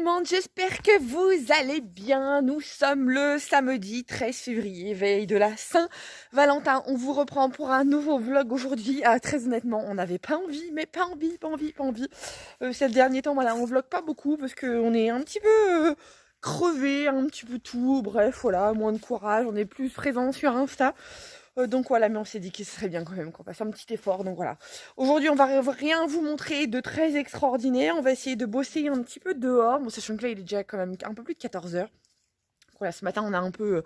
le monde, j'espère que vous allez bien. Nous sommes le samedi 13 février, veille de la Saint-Valentin. On vous reprend pour un nouveau vlog aujourd'hui. Très honnêtement, on n'avait pas envie, mais pas envie. Ces derniers temps, voilà, on vlog pas beaucoup parce qu'on est un petit peu crevé, un petit peu tout. Bref, voilà, moins de courage, on est plus présent sur Insta. Donc voilà, mais on s'est dit que ce serait bien quand même qu'on fasse un petit effort, donc voilà. Aujourd'hui, on va rien vous montrer de très extraordinaire, on va essayer de bosser un petit peu dehors, bon, sachant que là, il est déjà quand même un peu plus de 14 h. Voilà, ce matin, on a un peu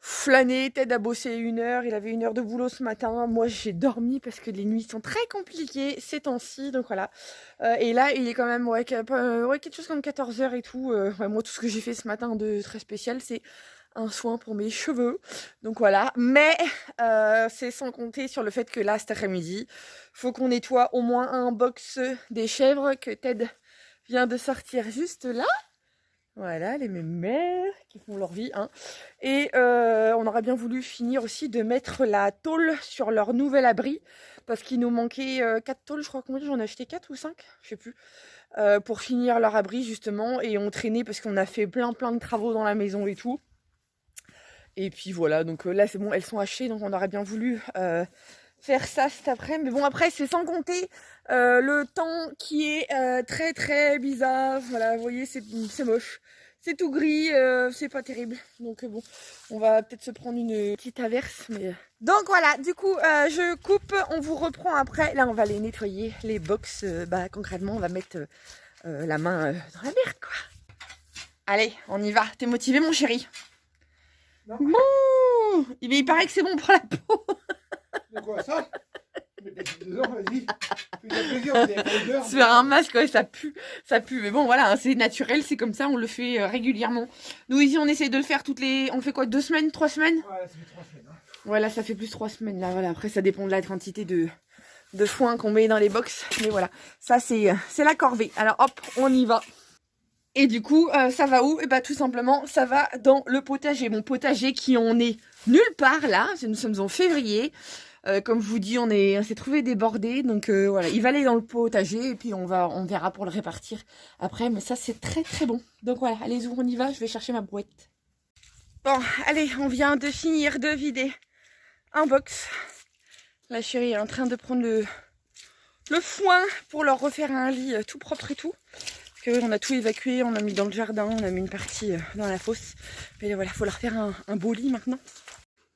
flâné, Ted a bossé 1 heure, il avait 1 heure de boulot ce matin, moi j'ai dormi parce que les nuits sont très compliquées ces temps-ci, donc voilà. Et là, il est quand même quelque chose comme 14 h et tout. Moi, tout ce que j'ai fait ce matin de très spécial, c'est un soin pour mes cheveux, donc voilà, mais c'est sans compter sur le fait que là cet après-midi faut qu'on nettoie au moins un box des chèvres que Ted vient de sortir juste là. Voilà, les mémères qui font leur vie, hein. Et on aurait bien voulu finir aussi de mettre la tôle sur leur nouvel abri, parce qu'il nous manquait 4 tôles, je crois. Combien j'en ai acheté, 4 ou 5, je sais plus, pour finir leur abri justement. Et on traînait parce qu'on a fait plein de travaux dans la maison et tout. Et puis voilà, donc là c'est bon, elles sont hachées, donc on aurait bien voulu faire ça cet après. Mais bon, après c'est sans compter le temps qui est très bizarre. Voilà, vous voyez, c'est moche. C'est tout gris, c'est pas terrible. Donc bon, on va peut-être se prendre une petite averse. Mais donc voilà, du coup je coupe, on vous reprend après. Là on va les nettoyer, les box. Concrètement on va mettre la main dans la merde, quoi. Allez, on y va. T'es motivé, mon chéri? Ouh, il paraît que c'est bon pour la peau. De quoi ça? Vas-y. Fais plaisir, se faire un masque, ouais, ça pue. Mais bon, voilà, hein, c'est naturel, c'est comme ça, on le fait régulièrement. Nous, ici, on essaie de le faire on fait quoi, 2 semaines, 3 semaines? Ouais, ça fait 3 semaines. Hein. Voilà, ça fait plus de 3 semaines, là, voilà. Après, ça dépend de la quantité de foin qu'on met dans les box. Mais voilà, ça, c'est la corvée. Alors, hop, on y va. Et du coup, ça va où? Et bah tout simplement, ça va dans le potager. Mon potager qui en est nulle part là. Nous sommes en février. Comme je vous dis, on s'est trouvé débordé. Donc voilà, il va aller dans le potager et puis on verra pour le répartir après. Mais ça, c'est très bon. Donc voilà, allez, on y va. Je vais chercher ma brouette. Bon, allez, on vient de finir de vider un box. La chérie est en train de prendre le foin pour leur refaire un lit tout propre et tout. On a tout évacué, on a mis dans le jardin, on a mis une partie dans la fosse. Mais voilà, il faut leur faire un beau lit maintenant.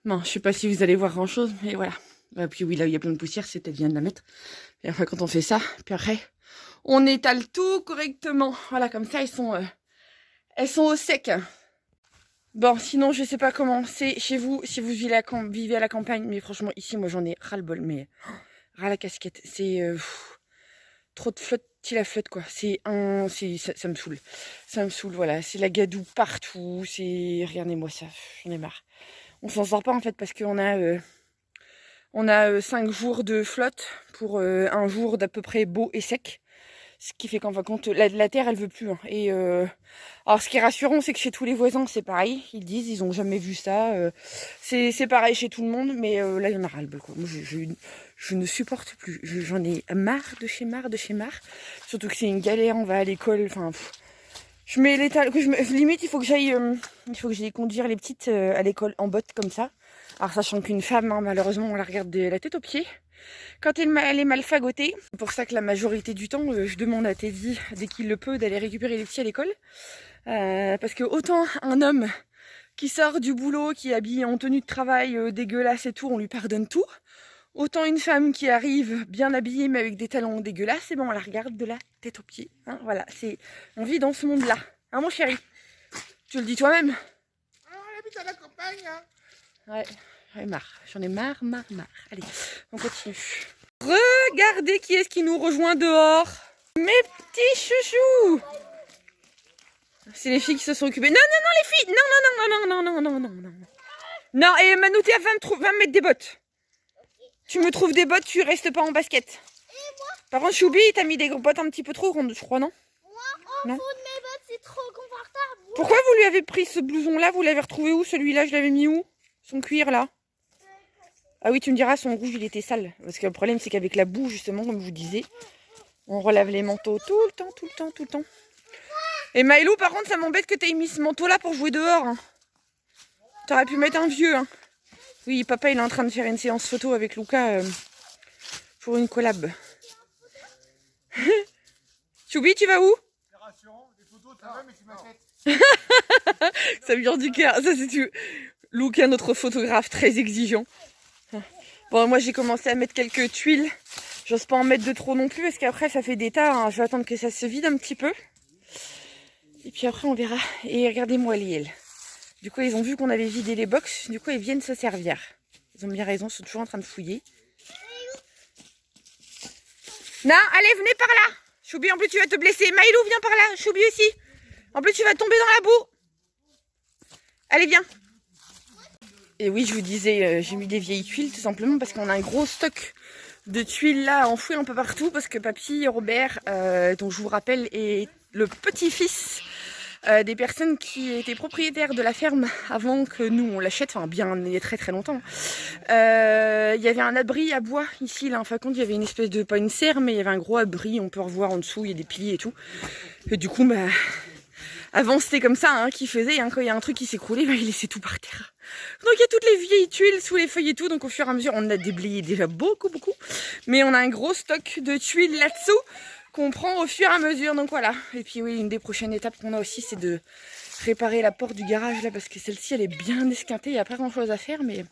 Non, je sais pas si vous allez voir grand chose, mais voilà. Et puis oui, là il y a plein de poussière, c'est peut-être vient de la mettre. Et après quand on fait ça, puis après, on étale tout correctement. Voilà, comme ça elles sont au sec. Bon, sinon je sais pas comment c'est chez vous, si vous vivez à la campagne. Mais franchement, ici, moi j'en ai ras le bol, mais ras la casquette. C'est trop de flotte. La flotte, quoi, ça me saoule, voilà, c'est la gadoue partout, regardez-moi ça, j'en ai marre. On s'en sort pas en fait parce qu'on a 5 jours de flotte pour un jour d'à peu près beau et sec, ce qui fait qu'en fin de compte la terre elle veut plus, hein. Et alors ce qui est rassurant, c'est que chez tous les voisins c'est pareil, ils ont jamais vu ça, c'est pareil chez tout le monde, mais là il y en a ras le bol, quoi. Moi je ne supporte plus, j'en ai marre de chez marre, surtout que c'est une galère, on va à l'école, enfin je mets l'étal, limite il faut que j'aille conduire les petites à l'école en botte comme ça. Alors sachant qu'une femme, hein, malheureusement on la regarde de la tête aux pieds quand elle est mal fagotée. C'est pour ça que la majorité du temps je demande à Teddy dès qu'il le peut d'aller récupérer les petits à l'école, parce que autant un homme qui sort du boulot, qui est habillé en tenue de travail dégueulasse et tout, on lui pardonne tout. Autant une femme qui arrive bien habillée mais avec des talons dégueulasses, et bon on la regarde de la tête aux pieds, hein, voilà, on vit dans ce monde-là, hein mon chéri? Tu le dis toi-même? Ah, on habite à la campagne, hein. Ouais, j'en ai marre, allez, on continue. Regardez qui est-ce qui nous rejoint dehors. Mes petits chouchous. C'est les filles qui se sont occupées. Non, les filles. Non. Non, et Manu, t'es à 20 mètres des bottes. Tu me trouves des bottes, tu restes pas en basket. Par contre, Choubi, t'as mis des bottes un petit peu trop grandes, je crois, non? Moi, en dessous de mes bottes, c'est trop confortable. Pourquoi vous lui avez pris ce blouson-là? Vous l'avez retrouvé où? Celui-là, je l'avais mis où? Son cuir, là? Ah oui, tu me diras, son rouge, il était sale. Parce que le problème, c'est qu'avec la boue, justement, comme je vous disais, on relave les manteaux tout le temps. Et Maëlou, par contre, ça m'embête que t'aies mis ce manteau-là pour jouer dehors. Hein. T'aurais pu mettre un vieux. Hein. Oui, papa, il est en train de faire une séance photo avec Luca pour une collab. Choubi, tu vas où? C'est rassurant, les photos, ça va, mais tu m'achètes. Ça vient du cœur. Ça, c'est tout. Luca, notre photographe, très exigeant. Bon, moi, j'ai commencé à mettre quelques tuiles. J'ose pas en mettre de trop non plus parce qu'après, ça fait des tas. Hein. Je vais attendre que ça se vide un petit peu. Et puis après, on verra. Et regardez-moi les ailes. Du coup, ils ont vu qu'on avait vidé les box. Du coup, ils viennent se servir. Ils ont bien raison, ils sont toujours en train de fouiller. Non, allez, venez par là. Choubi, en plus, tu vas te blesser. Maïlou, viens par là. Choubi aussi. En plus, tu vas tomber dans la boue. Allez, viens. Et oui, je vous disais, j'ai mis des vieilles tuiles tout simplement parce qu'on a un gros stock de tuiles là enfouies un peu partout parce que papy Robert, dont je vous rappelle, est le petit-fils des personnes qui étaient propriétaires de la ferme avant que nous on l'achète, enfin bien il y a très très longtemps. Il y avait un abri à bois ici là, en fin de compte il y avait une espèce de, pas une serre mais il y avait un gros abri, on peut revoir en dessous, il y a des piliers et tout. Et du coup bah avant c'était comme ça hein, qu'ils faisaient, hein, quand il y a un truc qui s'écroulait, bah, ils laissaient tout par terre. Donc il y a toutes les vieilles tuiles sous les feuilles et tout, donc au fur et à mesure on a déblayé déjà beaucoup, mais on a un gros stock de tuiles là-dessous qu'on prend au fur et à mesure, donc voilà. Et puis oui, une des prochaines étapes qu'on a aussi c'est de réparer la porte du garage là, parce que celle-ci elle est bien esquintée, il n'y a pas grand chose à faire, mais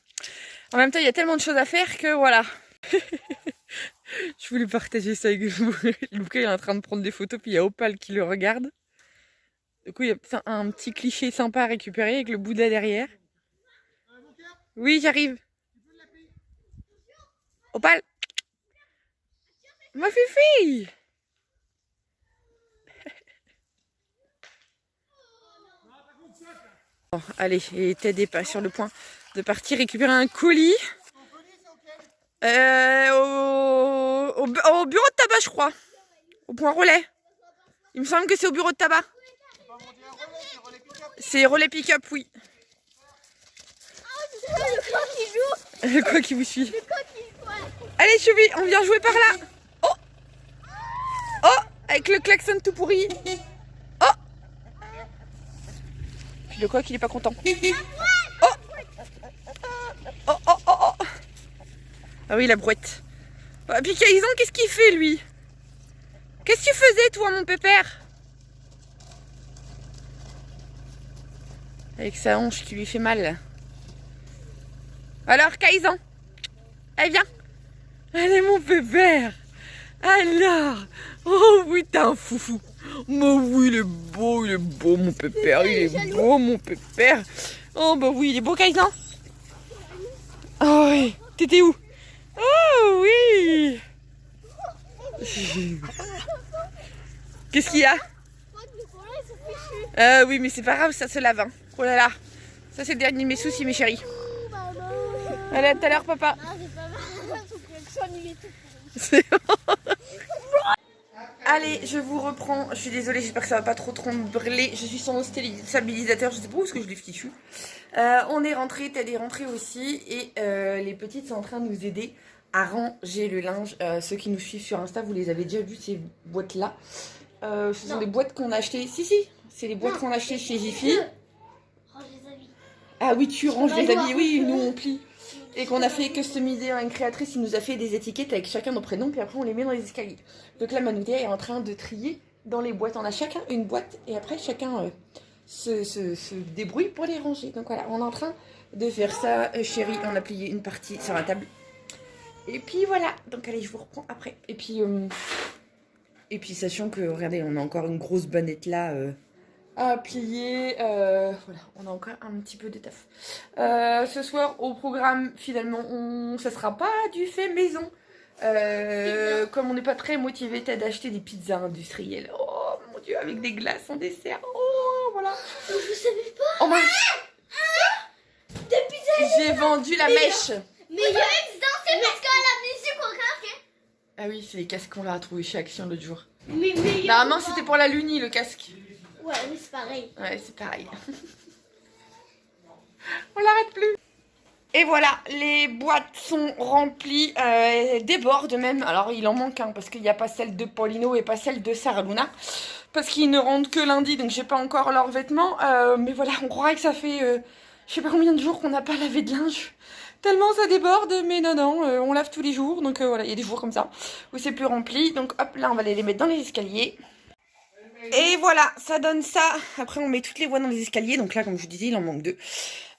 en même temps il y a tellement de choses à faire que voilà. Je voulais partager ça avec vous. Lucas il est en train de prendre des photos, puis il y a Opal qui le regarde. Du coup il y a un petit cliché sympa à récupérer avec le Bouddha derrière. Oui, j'arrive. Opal. Ma fifi. Bon, allez, et Ted est pas sur le point de partir récupérer un colis. Au bureau de tabac, je crois. Au point relais. Il me semble que c'est au bureau de tabac. C'est relais pick-up, oui. Le coq qui joue. Le quoi qui vous suit? Le coq qui joue. Allez, Choubi, on vient jouer par là. Oh, oh, avec le klaxon tout pourri. Oh, puis le coq il est pas content. Oh, oh, oh, oh, oh. Ah oui, la brouette. Ah, puis Kaisan, qu'est-ce qu'il fait lui? Qu'est-ce que tu faisais toi, mon pépère? Avec sa hanche qui lui fait mal. Alors, Kaisan, allez, viens. Allez, mon pépère. Alors, oh oui, t'es un foufou. Mais oui, il est beau, mon pépère. Il est beau, mon pépère. Oh, bah oui, il est beau, Kaisan. Oh, oui. T'étais où? Oh, oui. Qu'est-ce qu'il y a? Oui, mais c'est pas grave, ça se lave. Hein. Oh là là. Ça, c'est le dernier de mes soucis, mes chéris. Allez, à tout à l'heure, papa. Allez, je vous reprends. Je suis désolée, j'espère que ça va pas trop brûler. Je suis sans stabilisateur, je sais pas où est-ce que je l'ai fichu. On est rentré, Ted est rentré aussi. Et les petites sont en train de nous aider à ranger le linge. Ceux qui nous suivent sur Insta, vous les avez déjà vues, ces boîtes-là. Ce sont des boîtes qu'on a achetées. Si, c'est les boîtes qu'on a achetées chez Jiffy. Ah oui, tu ranges les habits. Oui, nous on plie. Et qu'on a fait customiser, une créatrice qui nous a fait des étiquettes avec chacun nos prénoms, puis après on les met dans les escaliers. Donc là, Manoudia est en train de trier dans les boîtes. On a chacun une boîte et après chacun se débrouille pour les ranger. Donc voilà, on est en train de faire ça. Chérie, on a plié une partie sur la table. Et puis voilà, donc allez, je vous reprends après. Et puis sachant que, regardez, on a encore une grosse bannette là à plier. Voilà, on a encore un petit peu de taf. Ce soir, au programme, finalement, ça sera pas du fait maison. Comme on n'est pas très motivé d'acheter des pizzas industrielles. Oh mon dieu, avec des glaces en dessert. Oh, voilà. Vous savez pas? Oh, moi, Des pizzas. j'ai vendu la mèche. Mais il y a danser parce qu'elle a mis sur quoi? Ah oui, c'est les casques qu'on l'a trouvé chez Action l'autre jour. Mais Normalement, c'était pour la Luni, le casque. ouais, mais c'est pareil. Ouais, c'est pareil. On l'arrête plus. Et voilà, les boîtes sont remplies, débordent même. Alors il en manque un parce qu'il n'y a pas celle de Paulino et pas celle de Sarah Luna. Parce qu'ils ne rentrent que lundi, donc j'ai pas encore leurs vêtements. Mais voilà, on croirait que ça fait je sais pas combien de jours qu'on n'a pas lavé de linge. Tellement ça déborde, mais non, on lave tous les jours. Donc voilà, il y a des jours comme ça où c'est plus rempli. Donc hop, là on va les mettre dans les escaliers. Et voilà, ça donne ça. Après on met toutes les voies dans les escaliers. Donc là, comme je vous disais, il en manque 2.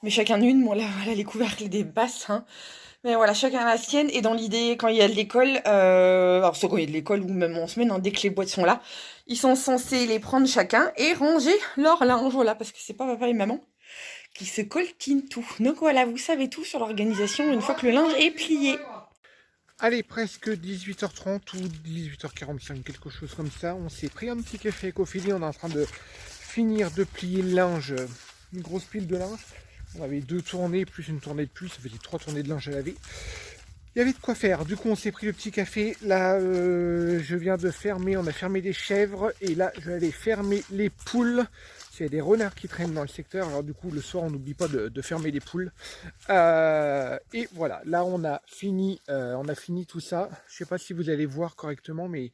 Mais chacun une. Bon là, voilà les couvercles des basses. Hein. Mais voilà, chacun la sienne. Et dans l'idée, quand il y a de l'école, alors soit quand il y a de l'école ou même en semaine, hein, dès que les boîtes sont là, ils sont censés les prendre chacun et ranger leur linge. Voilà, parce que c'est pas papa et maman qui se coltinent tout. Donc voilà, vous savez tout sur l'organisation une fois que le linge est plié. Allez, presque 18h30 ou 18h45, quelque chose comme ça. On s'est pris un petit café avec Ophélie. On est en train de finir de plier le linge, une grosse pile de linge. On avait 2 tournées, plus une tournée de plus. Ça faisait 3 tournées de linge à laver. Il y avait de quoi faire. Du coup, on s'est pris le petit café. Là, je viens de fermer. On a fermé les chèvres. Et là, je vais aller fermer les poules. Il y a des renards qui traînent dans le secteur. Alors du coup, le soir, on n'oublie pas de fermer les poules. Et voilà, là, on a fini tout ça. Je ne sais pas si vous allez voir correctement, mais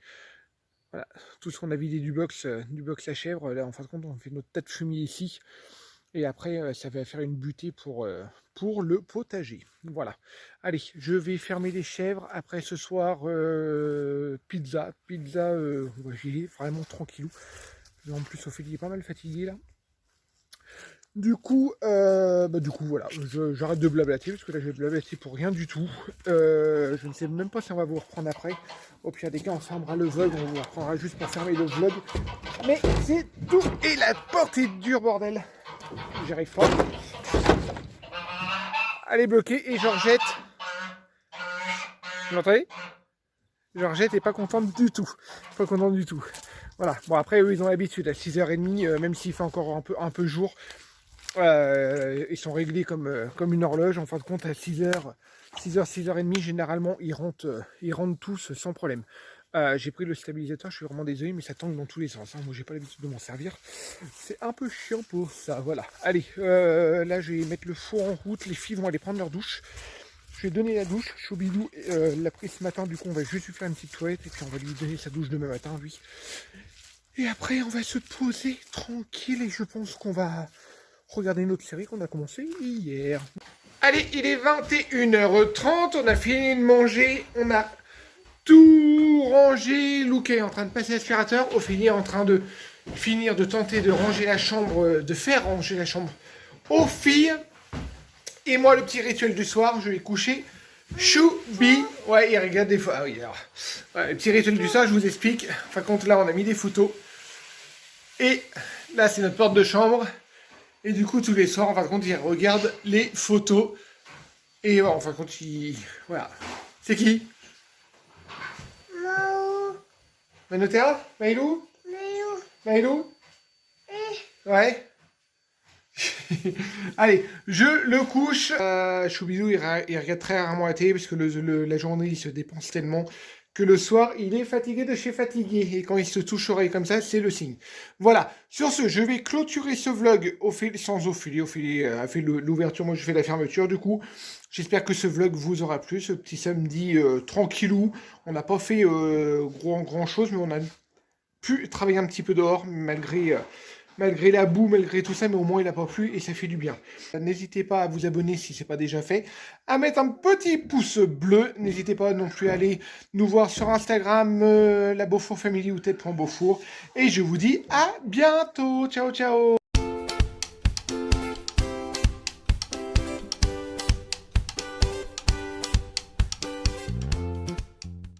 voilà, tout ce qu'on a vidé du box à chèvre. Là, en fin de compte, on fait notre tas de fumier ici. Et après, ça va faire une butée pour le potager. Voilà. Allez, je vais fermer les chèvres. Après, ce soir, pizza. J'y vais vraiment tranquillou. En plus, Ophélie est pas mal fatiguée là. Du coup, voilà, j'arrête de blablater parce que là, je vais blablater pour rien du tout. Je ne sais même pas si on va vous reprendre après. Au pire des cas, on fermera le vlog, on vous reprendra juste pour fermer le vlog. Mais c'est tout. Et la porte est dure, bordel. J'arrive pas. Elle est bloquée et Georgette. Vous l'entendez? Georgette est pas contente du tout. Pas contente du tout. Voilà. Bon, après, eux, ils ont l'habitude. À 6h30, même s'il fait encore un peu jour, ils sont réglés comme une horloge. En fin de compte, à 6h30, généralement, ils rentrent tous sans problème. J'ai pris le stabilisateur, je suis vraiment désolé, mais ça tangue dans tous les sens. Hein. Moi, j'ai pas l'habitude de m'en servir. C'est un peu chiant pour ça. Voilà. Allez, là, je vais mettre le four en route. Les filles vont aller prendre leur douche. Je vais donner la douche. Choubidou l'a pris ce matin. Du coup, on va juste lui faire une petite toilette et puis on va lui donner sa douche demain matin, lui. Et après, on va se poser tranquille et je pense qu'on va regarder notre série qu'on a commencé hier. Allez, il est 21h30. On a fini de manger. On a tout rangé. Luca est en train de passer l'aspirateur. Ophélie est en train de finir de tenter de ranger la chambre, de faire ranger la chambre aux filles. Et moi, le petit rituel du soir, je vais coucher Choubi. Ouais, il regarde des fois. Ah oui, alors. Ouais, le petit rituel du soir, je vous explique. Enfin, compte là, on a mis des photos. Et là, c'est notre porte de chambre. Et du coup, tous les soirs, en fin de compte, il regarde les photos. Et voilà, en fin de compte, il... Voilà. C'est qui? Maou. Manotea? Maïlou? Maïlou? Ouais. Allez, je le couche. Choubidou, il regarde très rarement la télé parce que la journée, il se dépense tellement que le soir, il est fatigué de chez fatigué. Et quand il se touche l'oreille comme ça, c'est le signe. Voilà. Sur ce, je vais clôturer ce vlog sans Ophélie. Ophélie a fait l'ouverture, moi je fais la fermeture. Du coup, j'espère que ce vlog vous aura plu. Ce petit samedi tranquillou. On n'a pas fait grand chose, mais on a pu travailler un petit peu dehors, malgré la boue, malgré tout ça, mais au moins il n'a pas plu et ça fait du bien. N'hésitez pas à vous abonner si ce n'est pas déjà fait, à mettre un petit pouce bleu. N'hésitez pas non plus à aller nous voir sur Instagram, la Beaufour Family ou tête.beaufour. Et je vous dis à bientôt. Ciao, ciao.